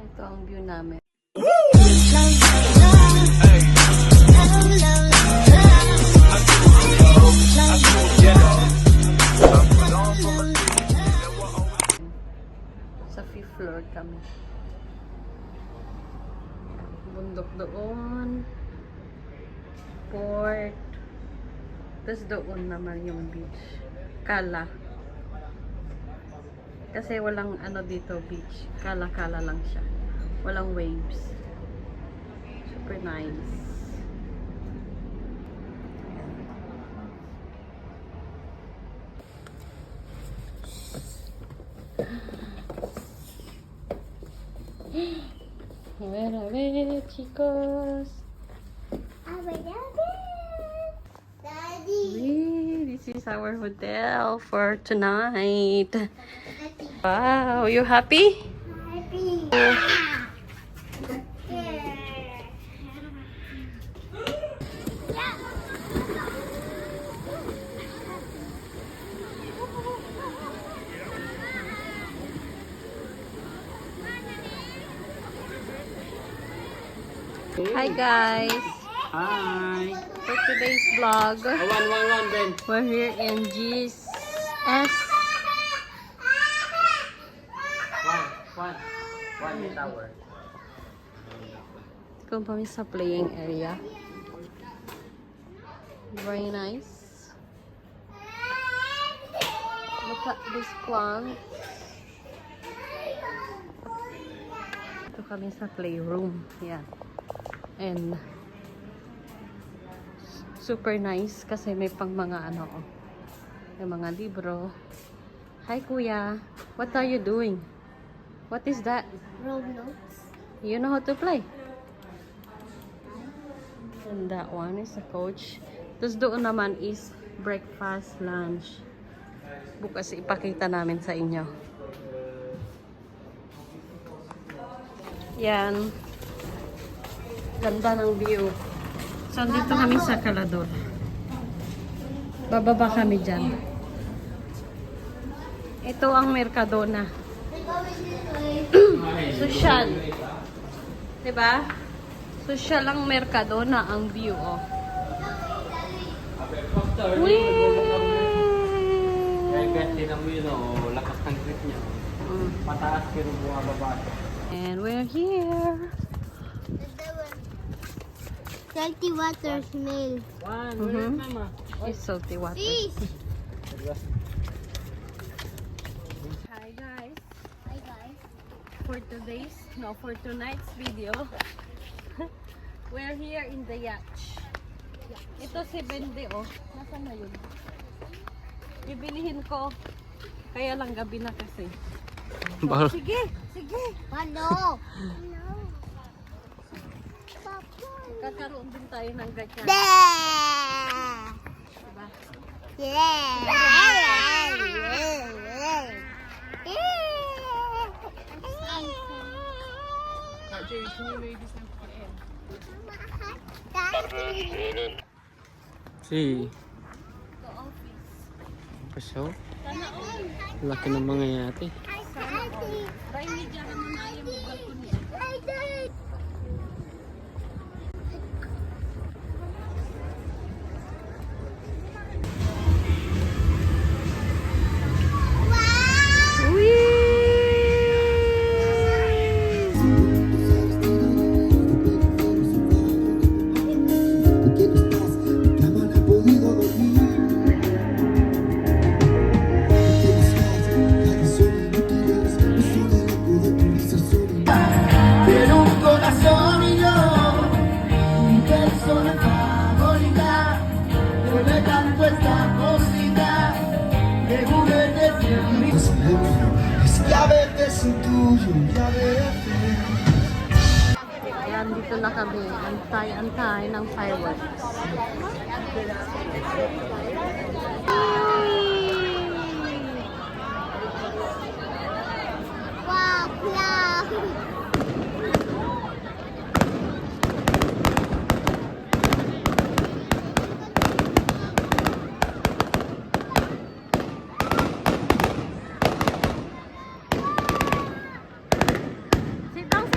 Ito ang view namin. Sa 5th floor kami. Bundok doon. Port. Tapos doon naman yung beach. Kala. Kasi walang ano dito beach. Kala-kala lang siya. Walang waves. Super nice. A ver, chicos. A ver. Daddy. This is our hotel for tonight. Wow, you happy? Happy. Hi guys. Hi. For today's vlog, One, Ben. we're here in GS. One tower. Kung kami sa playing area. Very nice. Look at this plant. Ito kami sa playroom. Yeah. And super nice kasi may pang mga ano, may mga libro. Hi kuya, what are you doing? What is that? Roblox. You know how to play? And that one is a coach. Tapos doon naman is breakfast, lunch. Bukas ipakita namin sa inyo. Yan. Ganda ng view. So, dito kami sa Calador. Bababa kami dyan. Ito ang Mercadona. Social. Diba? Social ang Mercadona ang view, oh. Lakas ng grip niya. Pataas pero bumababa. And we're here. Salty water smell. One, Mhm. mama? It's salty water. Fish. Hi guys. Hi guys. For tonight's video, we're here in the yacht. Ito si Bende, oh. Nasaan na yun? Bibilihin ko. Kaya lang gabi na kasi. Sige, sige. Ano? Kakaroon din tayo ng ganyan. Diba? Si. Ito office. Paso. Sana all. Laki ng mga yate. Dahil medya ka na yung balkon niya. Ayan, dito na kami. Antay-antay ng fireworks. Wow, cloud. Sit down,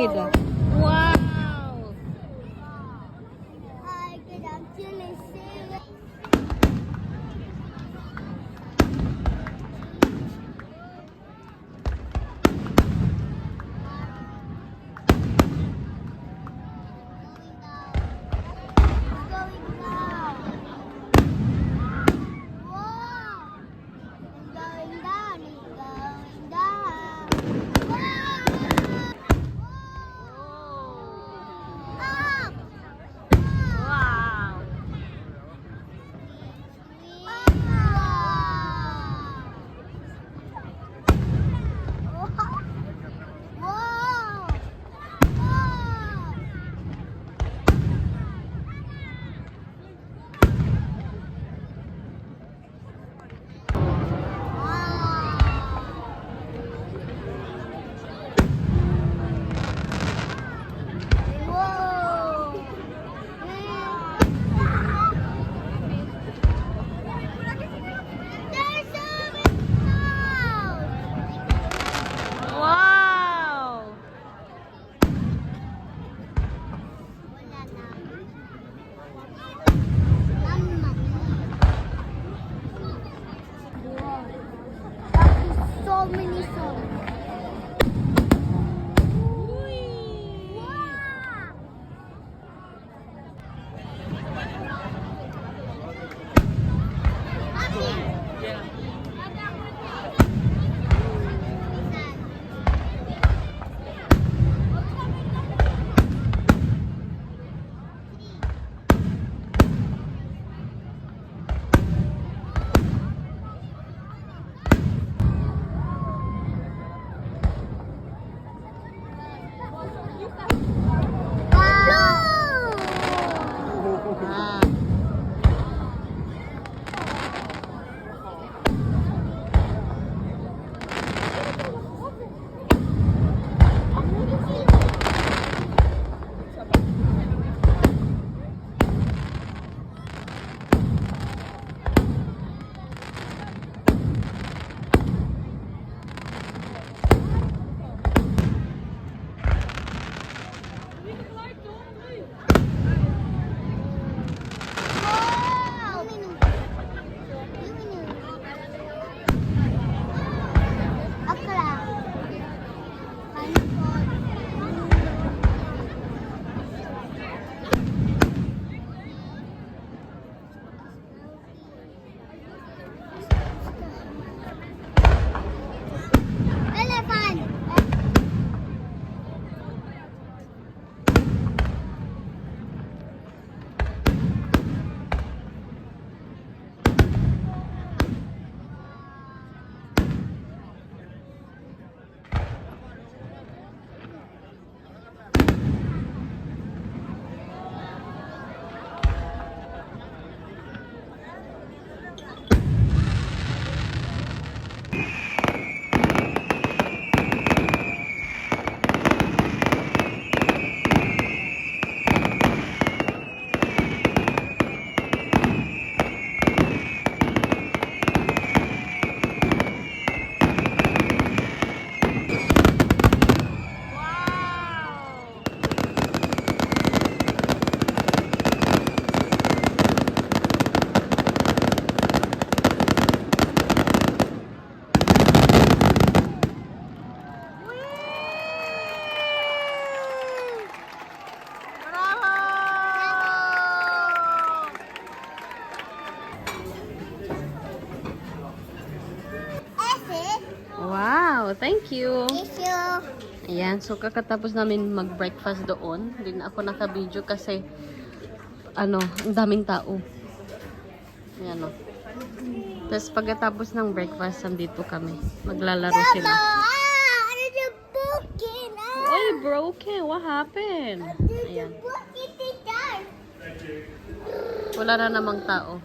seaweed. Wow! I can actually see it. Going down. Wow! It's going down. It's going down. Up! Wow! Wow! Wow! So many songs. Ah. Elephant. Wow, thank you. Issue. Ayan, so kakatapos namin mag-breakfast doon. Hindi na ako naka-video kasi ang daming tao. Ayan o. Tapos pagkatapos ng breakfast, nandito kami. Maglalaro sila. It's a broken. Oy, broken. What happened? Ayan. Wala na namang tao.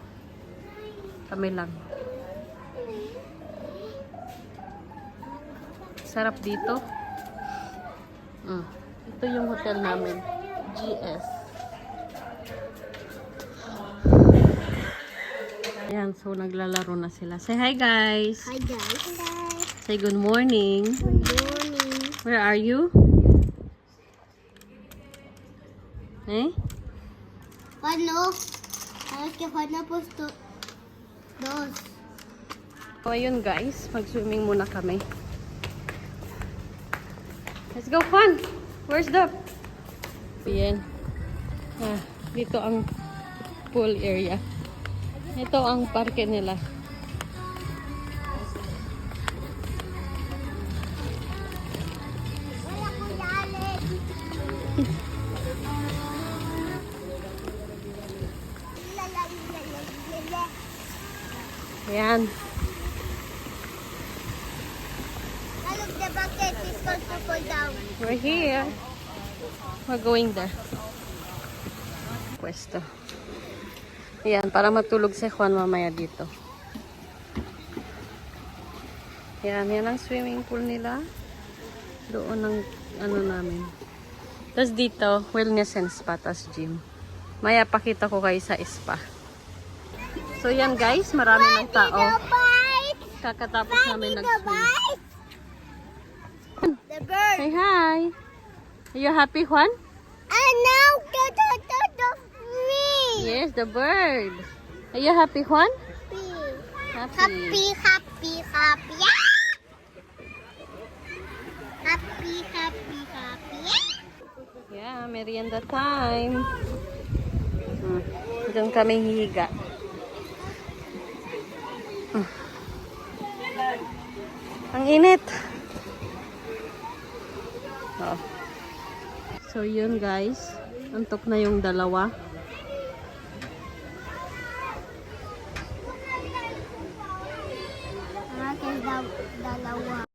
Kami lang. Sarap dito. Ito yung hotel namin. GS. Ayan, so naglalaro na sila. Say hi guys. Hi guys. Say good morning. Good morning. Where are you? Eh? Ano? Alas que Juana puesto dos. So, ayun guys, mag-swimming muna kami. Let's go, Juan! Where's the... Ayan. Dito ang pool area. Ito ang parke nila. Wala ko yalit. Lalalala. Ayan. Look, the bucket is going to fall down. We're here. We're going there. Pwesto. Ayan, para matulog si Juan mamaya dito. Ayan, yan ang swimming pool nila. Doon ang ano namin. Tapos dito, wellness and spa, tas gym. Maya pakita ko kayo sa spa. So yan guys, marami ng tao. Bite! Kakatapos namin nag-swim. The bird. Say hi! Are you happy, Juan? And now, the me. Yes, the bird. Are you happy, Juan? Happy, happy, happy. Yeah! Happy, happy, happy. Yeah, merienda time. Doon kami hihiga. Ang init. Oh. So yun guys, antok na yung dalawa. Akin daw, dalawa.